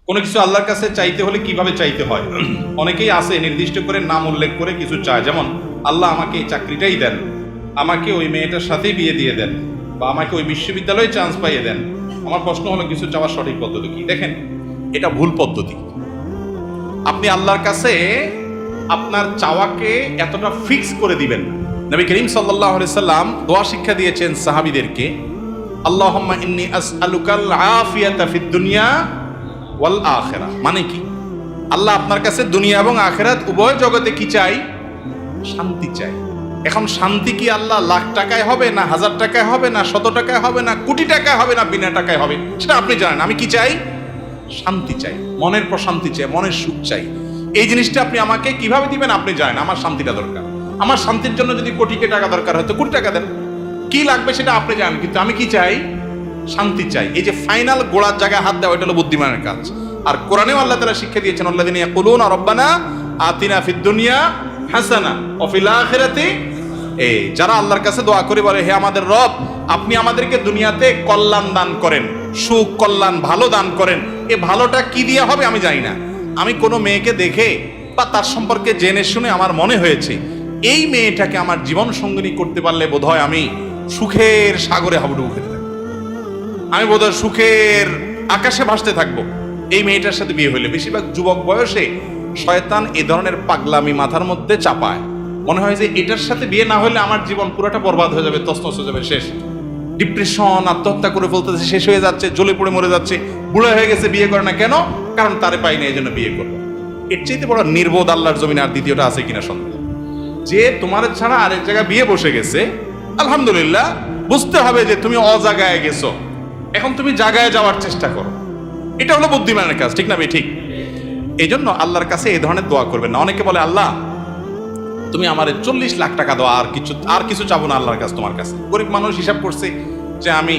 কোনো কিছু আল্লাহর কাছে চাইতে হলে কিভাবে চাইতে হয়? অনেকেই আছে নির্দিষ্ট করে নাম উল্লেখ করে কিছু চায়, যেমন আল্লাহ আমাকে এই চাকরিটাই দেন, আমাকে ওই মেয়েটার সাথেই বিয়ে দিয়ে দেন, বা আমাকে ওই বিশ্ববিদ্যালয়ে চান্স পাইয়ে দেন। আমার প্রশ্ন হলো, কিছু চাওয়ার সঠিক পদ্ধতি কি? দেখেন, এটা ভুল পদ্ধতি। আপনি আল্লাহর কাছে আপনার চাওয়াকে এতটা ফিক্স করে দিবেন। নবী করিম সাল্লাল্লাহু আলাইহি সাল্লাম দোয়া শিক্ষা দিয়েছেন সাহাবীদেরকে, আল্লাহুম্মা ইন্নী আসআলুকাল আফিয়াতা ফিদ দুনিয়া ওয়াল আখিরাহ। মানে কি? আল্লাহ আপনার কাছে দুনিয়া এবং আখিরাত উভয় জগতে কি চাই? শান্তি চাই। এখন শান্তি কি আল্লাহ লাখ টাকায় হবে, না 1000 টাকায় হবে, না 100 টাকায় হবে, না কোটি টাকায় হবে, না বিনা টাকায় হবে? সেটা আপনি জানেন। আমি কি চাই? শান্তি চাই, মনের প্রশান্তি চাই, মনের সুখ চাই। এই জিনিসটা আপনি আমাকে কিভাবে দিবেন আপনি জানেন। আমার শান্তিটা দরকার। আমার শান্তির জন্য যদি কোটি টাকা দরকার হয় তো কোটি টাকা দেন, কি লাগবে সেটা আপনি জানেন। কিন্তু আমি কি চাই? শান্তি চাই। এই যে ফাইনাল গোড়ার জায়গায় হাত দেওয়া, এটা হলো বুদ্ধিমানের কাজ। আর কোরআনেও আল্লাহ তাআলা শিক্ষা দিয়েছেন, আল্লাযীনা ইয়াকুলুনা রাব্বানা আতিনা ফিদ দুনিয়া হাসানা ওয়া ফিল আখিরাতি, যারা আল্লাহর কাছে দোয়া করে বলে, হে আমাদের রব, আপনি আমাদেরকে দুনিয়াতে কল্যাণ দান করেন, সুখ কল্যাণ ভালো দান করেন। এই ভালোটা কি দিয়ে হবে আমি জানি না। আমি কোনো মেয়েকে দেখে বা তার সম্পর্কে জেনে শুনে আমার মনে হয়েছে এই মেয়েটাকে আমার জীবন সঙ্গিনী করতে পারলে বোধহয় আমি সুখের সাগরে হাবুডুবু খেতে থাকবো, আমি বোধহয় সুখের আকাশে ভাসতে থাকবো এই মেয়েটার সাথে বিয়ে হইলে। বেশিরভাগ যুবক বয়সে শয়তান এ ধরনের পাগলামি মাথার মধ্যে চাপায়। মনে হয় যে এটার সাথে বিয়ে না হলে আমার জীবন পুরোটা বরবাদ হয়ে যাবে, তছনছ হয়ে যাবে, শেষ। ডিপ্রেশন, আত্মহত্যা করে ফেলতেছে, শেষ হয়ে যাচ্ছে, জ্বলে পড়ে মরে যাচ্ছে, বুড়ো হয়ে গেছে, বিয়ে করে না কেন? কারণ তারে পাই না, এই জন্য বিয়ে করবো। এর চাইতে বড় নির্বোধ আল্লাহর জমিনে আর দ্বিতীয়টা আছে কিনা সন্দেহ। যে তোমার ছাড়া আরেক জায়গায় বিয়ে বসে গেছে, আলহামদুলিল্লাহ, বুঝতে হবে যে তুমি অজাগায় গেছো, এখন তুমি জায়গায় যাওয়ার চেষ্টা করো। এটা হলো বুদ্ধিমানের কাজ, ঠিক না? ঠিক। এই জন্য আল্লাহর কাছে এই ধরনের দোয়া করবেন না। অনেকে বলে, আল্লাহ তুমি আমার 40 লাখ টাকা দাও, আর কিছু চাবো না আল্লাহর কাছে, তোমার কাছে। গরিব মানুষ হিসাব করছে যে আমি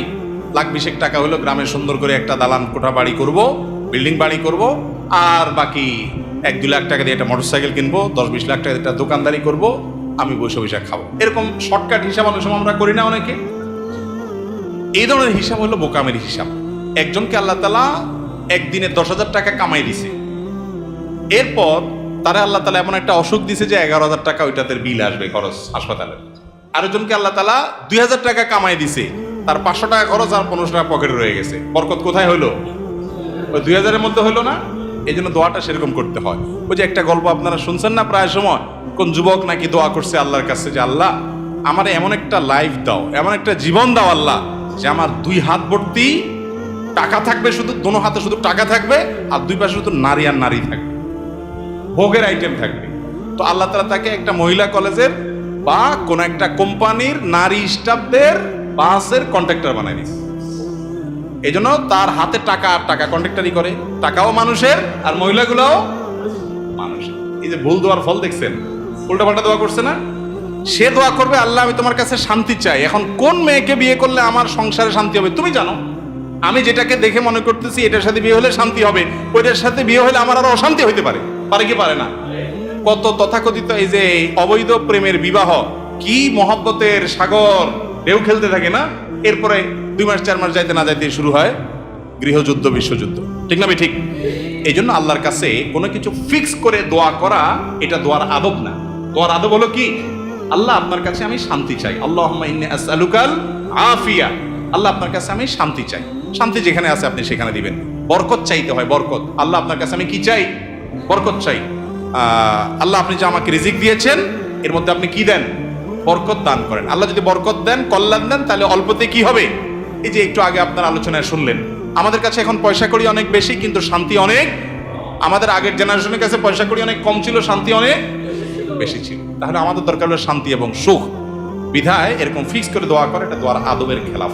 1,20,000 টাকা হলো গ্রামে সুন্দর করে একটা দালান কোঠা বাড়ি করব, বিল্ডিং বাড়ি করব, আর বাকি 1-2 লাখ টাকা দিয়ে একটা মোটরসাইকেল কিনবো, 10-20 লাখ টাকা দিয়ে একটা দোকানদারি করব, আমি বসে বসে খাবো। এরকম শর্টকাট হিসাব অনেক সময় আমরা করি না অনেকে। এই ধরনের হিসাব হলো বোকামের হিসাব। একজনকে আল্লাহ তাআলা একদিনে 10,000 টাকা কামাই দিছে, এরপর তারা আল্লাহ তাআলা এমন একটা অসুখ দিছে যে 11,000 টাকা ওইটাতে বিল আসবে, খরচ হাসপাতালের। আরেকজনকে আল্লাহ তাআলা 2,000 টাকা কামাই দিছে, তার 500 টাকা খরচ আর 1500 টাকা পকেটে রয়ে গেছে। বরকত কোথায় হলো? ওই 2,000-এর মধ্যে হলো না? এই জন্য দোয়াটা সেরকম করতে হয়। ওই যে একটা গল্প আপনারা শুনছেন না প্রায় সময়, কোন যুবক নাকি দোয়া করছে আল্লাহর কাছে যে, আল্লাহ আমার এমন একটা লাইফ দাও, এমন একটা জীবন দাও আল্লাহ, যে আমার 2 হাত ভর্তি টাকা থাকবে, শুধু দোনো হাতে শুধু টাকা থাকবে, আর 2 পাশে শুধু নারী আর নারী থাকবে, ভোগের আইটেম থাকবে। তো আল্লাহ তাআলা তাকে একটা মহিলা কলেজের বা কোন একটা কোম্পানির নারী স্টাফদের বাসের কন্ট্রাক্টর বানাই দিয়েছে। এই জন্য তার হাতে টাকা আর টাকা কন্ট্রাক্টরই করে, টাকাও মানুষের আর মহিলাগুলোও মানুষের। এই যে ভুল দোয়ার ফল দেখছেন, উল্টাপাল্টা দোয়া করছে না? সে দোয়া করবে, আল্লাহ আমি তোমার কাছে শান্তি চাই। এখন কোন মেয়েকে বিয়ে করলে আমার সংসারে শান্তি হবে তুমি জানো। আমি যেটাকে দেখে মনে করতেছি এটার সাথে বিয়ে হলে শান্তি হবে, ওইটার সাথে বিয়ে হলে আমার আরো অশান্তি হইতে পারে। পারে কি পারে না? কত তথাকথিত এই যে অবৈধ প্রেমের বিবাহ, কি মহব্বতের সাগর ঢেউ খেলতে থাকে না? এরপরে 2 মাস 4 মাস যাইতে না যাইতে শুরু হয় গৃহযুদ্ধ, বিশ্বযুদ্ধ, ঠিক না? ঠিক। এই জন্য আল্লাহর কাছে কোনো কিছু ফিক্স করে দোয়া করা, এটা দোয়ার আদব না। দোয়ার আদব হলো কি? আল্লাহ আপনার কাছে আমি শান্তি চাই, আল্লাহুম্মা ইন্নী আসআলুকাল আফিয়া, আল্লাহ আপনার কাছে আমি শান্তি চাই। শান্তি যেখানে আছে আপনি সেখানে দিবেন। বরকত চাইতে হয়, বরকত। আল্লাহ আপনার কাছে আমি কি চাই? বরকত চাই। আল্লাহ আপনি যে আমাকে রিজিক দিয়েছেন, এর মধ্যে আপনি কি দেন? বরকত দান করেন। আল্লাহ যদি বরকত দেন, কল্যাণ দেন, তাহলে অল্পতে কি হবে? এই যে একটু আগে আপনার আলোচনায় শুনলেন, আমাদের কাছে এখন পয়সা কড়ি অনেক বেশি, কিন্তু শান্তি অনেক। আমাদের আগের জেনারেশনের কাছে পয়সা কড়ি অনেক কম ছিল, শান্তি অনেক বেশি ছিল। তাহলে আমাদের দরকার হলো শান্তি এবং সুখ। বিধায় এরকম ফিক্স করে দোয়া করে, এটা দোয়ার আদবের খেলাফ।